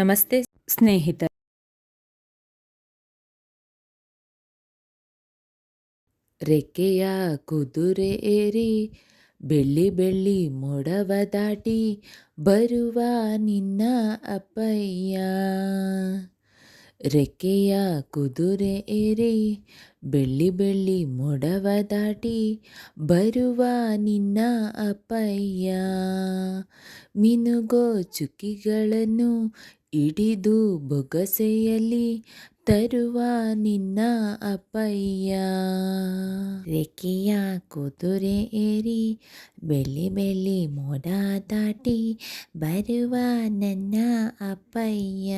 ನಮಸ್ತೆ ಸ್ನೇಹಿತರೆ. ರೆಕ್ಕೆಯ ಕುದುರೆ ಏರಿ ಬೆಳ್ಳಿ ಬೆಳ್ಳಿ ಮೋಡವ ದಾಟಿ ಬರುವ ನಿನ್ನ ಅಪ್ಪಯ್ಯ. ರೆಕ್ಕೆಯ ಕುದುರೆ ಏರಿ ಬೆಳ್ಳಿ ಬೆಳ್ಳಿ ಮೋಡವ ದಾಟಿ ಬರುವ ನಿನ್ನ ಅಪ್ಪಯ್ಯ. ಮಿನುಗೋ ಚುಕ್ಕಿಗಳನ್ನು ಹಿಡಿದು ಬೊಗಸೆಯಲ್ಲಿ ತರುವ ನಿನ್ನ ಅಪ್ಪಯ್ಯ. ರೆಕ್ಕೆಯ ಕುದುರೆ ಏರಿ ಬೆಳ್ಳಿ ಬೆಳ್ಳಿ ಮೋಡ ದಾಟಿ ಬರುವ ನನ್ನ ಅಪ್ಪಯ್ಯ.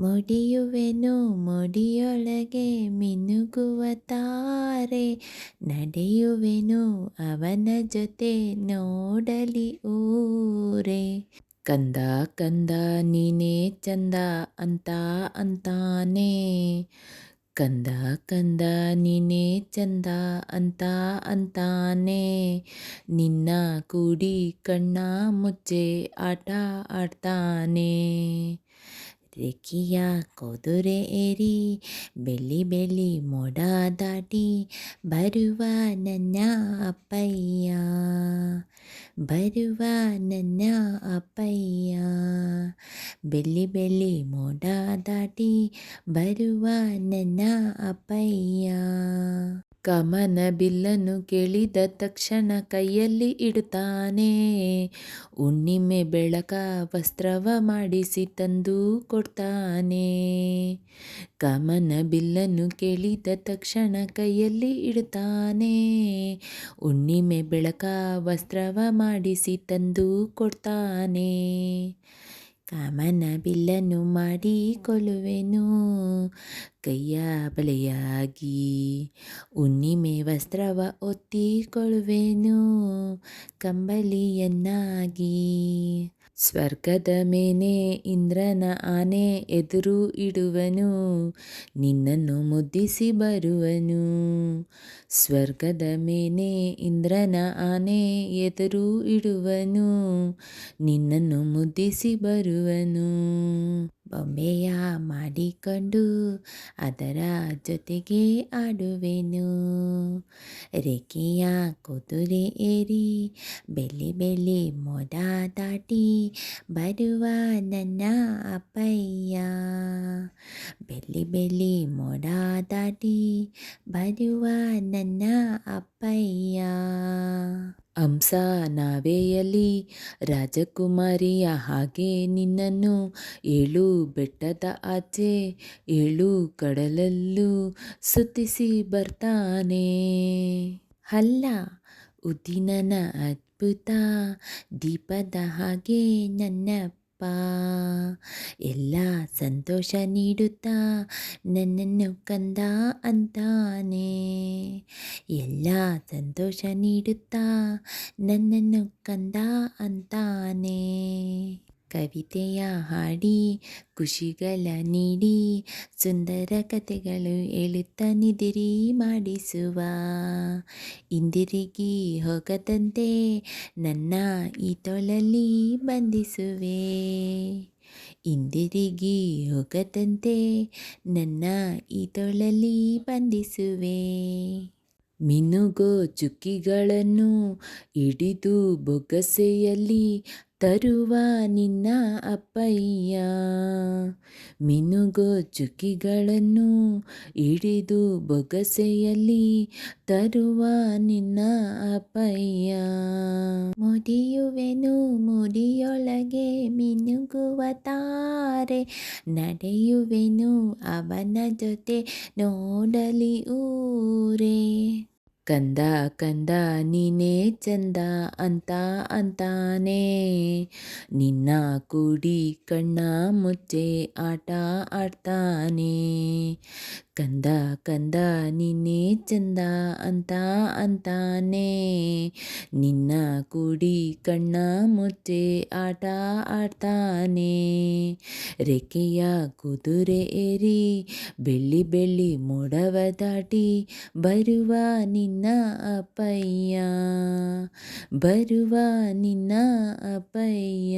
ಮುಡಿಯುವೆನು ಮುಡಿಯೊಳಗೆ ಮಿನುಗುವ ತಾರೆ, ನಡೆಯುವೆನು ಅವನ ಜೊತೆ ನೋಡಲಿ ಊರೇ. ಕಂದ ಕಂದ ನೀನೇ ಚಂದ ಅಂತ ಅಂತಾನೆ, ಕಂದ ಕಂದ ನೀನೇ ಚಂದ ಅಂತ ಅಂತಾನೆ. ನಿನ್ನ ಕೂಡಿ ಕಣ್ಣ ಮುಚ್ಚೆ ಆಟ ಆಡ್ತಾನೆ. ರೆಕ್ಕೆಯ ಕುದುರೆ ಏರಿ ಬೆಳ್ಳಿ ಬೆಳ್ಳಿ ಮೋಡ ದಾಟಿ ಬರುವ ನನ್ನ ಅಪ್ಪಯ್ಯ. ಬರುವ ನನ್ನ ಅಪ್ಪಯ್ಯ. ಬೆಳ್ಳಿ ಬೆಳ್ಳಿ ಮೋಡ ದಾಟಿ ಬರುವ ನನ್ನ ಅಪ್ಪಯ್ಯ. ಕಾಮನ ಬಿಲ್ಲನ್ನು ಕೇಳಿದ ತಕ್ಷಣ ಕೈಯಲ್ಲಿ ಇಡುತ್ತಾನೆ. ಹುಣ್ಣಿಮೆ ಬೆಳಕ ವಸ್ತ್ರವ ಮಾಡಿಸಿ ತಂದು ಕೊಡ್ತಾನೆ. ಕಾಮನ ಬಿಲ್ಲನ್ನು ಕೇಳಿದ ತಕ್ಷಣ ಕೈಯಲ್ಲಿ ಇಡುತ್ತಾನೆ. ಹುಣ್ಣಿಮೆ ಬೆಳಕ ವಸ್ತ್ರವ ಮಾಡಿಸಿ ತಂದು ಕೊಡ್ತಾನೆ. ಕಾಮನ ಬಿಲ್ಲನ್ನು ಮಾಡಿಕೊಳ್ಳುವೆನು ಕೈಯ ಬಳೆಯಾಗಿ, ಹುಣ್ಣಿಮೆ ವಸ್ತ್ರವ ಒತ್ತಿಕೊಳ್ಳುವೆನು ಕಂಬಳಿಯನ್ನಾಗಿ. ಸ್ವರ್ಗದ ಮೇನೆ ಇಂದ್ರನ ಆನೆ ಎದುರು ಇಡುವನು, ನಿನ್ನನ್ನು ಮುದ್ದಿಸಿ ಬರುವನು. ಸ್ವರ್ಗದ ಮೇನೆ ಇಂದ್ರನ ಆನೆ ಎದುರು ಇಡುವನು, ನಿನ್ನನ್ನು ಮುದ್ದಿಸಿ ಬರುವನು. ಬೊಂಬೆಯ ಮಾಡಿಕೊಂಡು ಅದರ ಜೊತೆಗೆ ಆಡುವೆನು. ರೆಕ್ಕೆಯ ಕುದುರೆ ಏರಿ ಬೆಳ್ಳಿ ಬೆಳ್ಳಿ ಮೋಡ ದಾಟಿ ಬರುವ ನನ್ನ ಅಪ್ಪಯ್ಯ. ಬೆಳ್ಳಿ ಬೆಳ್ಳಿ ಮೋಡ ದಾಟಿ ಬರುವ ನನ್ನ ಅಪ್ಪಯ್ಯ. ಹಂಸ ನಾವೆಯಲ್ಲಿ ರಾಜಕುಮಾರಿಯ ಹಾಗೆ ನಿನ್ನನ್ನು ಏಳು ಬೆಟ್ಟದ ಆಚೆ ಏಳು ಕಡಲಲ್ಲೂ ಸುತ್ತಿಸಿ ಬರ್ತಾನೆ. ಅಲ್ಲ ಉದ್ದಿನನ ಅದ್ಭುತ ದೀಪದ ಹಾಗೆ ನನ್ನಪ್ಪ, ಎಲ್ಲ ಸಂತೋಷ ನೀಡುತ್ತಾ ನನ್ನನ್ನು ಕಂದ ಅಂತಾನೆ. ಎಲ್ಲ ಸಂತೋಷ ನೀಡುತ್ತಾ ನನ್ನನ್ನು ಕಂದ ಅಂತಾನೆ. ಕವಿತೆಯ ಹಾಡಿ ಖುಷಿಗಳ ನೀಡಿ ಸುಂದರ ಕಥೆಗಳು ಹೇಳುತ್ತಾ ನಿದಿರಿ ಮಾಡಿಸುವ, ಹಿಂದಿರುಗಿ ಹೋಗದಂತೆ ನನ್ನ ಈ ತೋಳಲ್ಲಿ ಬಂಧಿಸುವೆ. ಹಿಂದಿರುಗಿ ಹೋಗದಂತೆ ನನ್ನ ಈ ತೋಳಲ್ಲಿ ಬಂಧಿಸುವೆ. ಮಿನುಗೋ ಚುಕ್ಕಿಗಳನ್ನು ಹಿಡಿದು ಬೊಗಸೆಯಲ್ಲಿ ತರುವ ನಿನ್ನ ಅಪ್ಪಯ್ಯ. ಮಿನುಗೋ ಚುಕ್ಕಿಗಳನ್ನು ಹಿಡಿದು ಬೊಗಸೆಯಲ್ಲಿ ತರುವ ನಿನ್ನ ಅಪ್ಪಯ್ಯ. ಮುಡಿಯುವೆನು ಮುಡಿಯೊಳಗೆ ಮಿನುಗುವ ತಾರೆ, ನಡೆಯುವೆನು ಅವನ ಜೊತೆ ನೋಡಲಿ ಊರೇ. ಕಂದ ಕಂದ ನೀನೇ ಚಂದ ಅಂತ ಅಂತಾನೆ, ನಿನ್ನ ಕೂಡಿ ಕಣ್ಣ ಮುಚ್ಚೆ ಆಟ ಆಡ್ತಾನೆ. ಕಂದ ಕಂದ ನೀನೇ ಚಂದ ಅಂತ ಅಂತಾನೆ, ನಿನ್ನ ಕೂಡಿ ಕಣ್ಣ ಮುಚ್ಚೆ ಆಟ ಆಡ್ತಾನೆ. ರೆಕ್ಕೆಯ ಕುದುರೆ ಏರಿ ಬೆಳ್ಳಿ ಬೆಳ್ಳಿ ಮೋಡವ ದಾಟಿ ಬರುವ ನಿನ್ನ ಅಪ್ಪಯ್ಯ. ಬರುವ ನಿನ್ನ ಅಪ್ಪಯ್ಯ.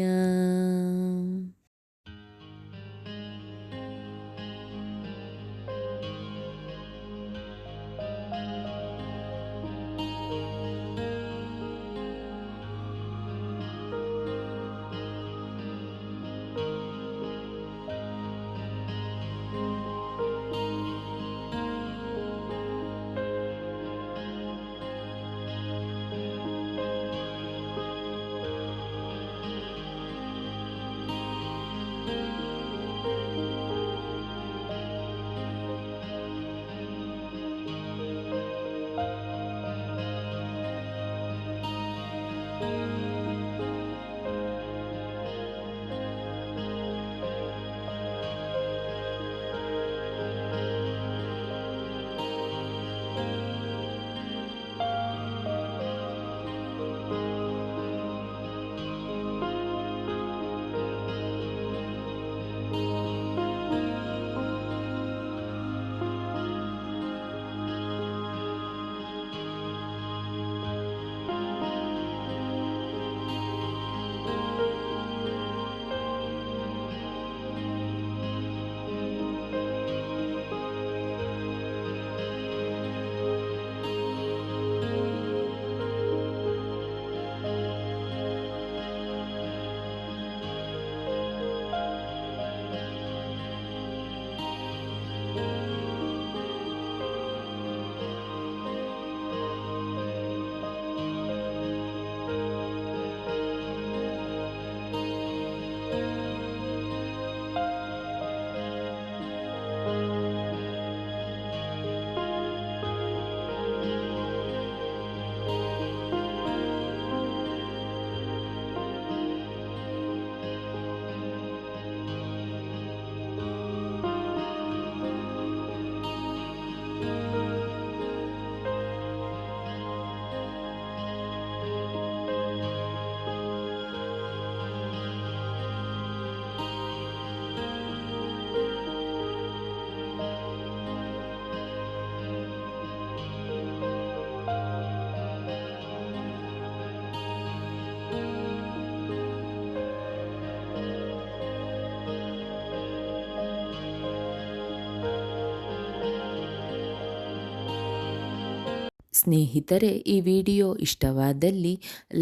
ಸ್ನೇಹಿತರೆ, ಈ ವಿಡಿಯೋ ಇಷ್ಟವಾದಲ್ಲಿ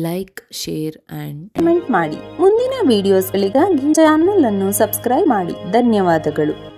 ಲೈಕ್, ಶೇರ್ ಆ್ಯಂಡ್ ಕಮೆಂಟ್ ಮಾಡಿ. ಮುಂದಿನ ವಿಡಿಯೋಸ್ಗಳಿಗಾಗಿ ಚಾನಲ್ ಅನ್ನು ಸಬ್ಸ್ಕ್ರೈಬ್ ಮಾಡಿ. ಧನ್ಯವಾದಗಳು.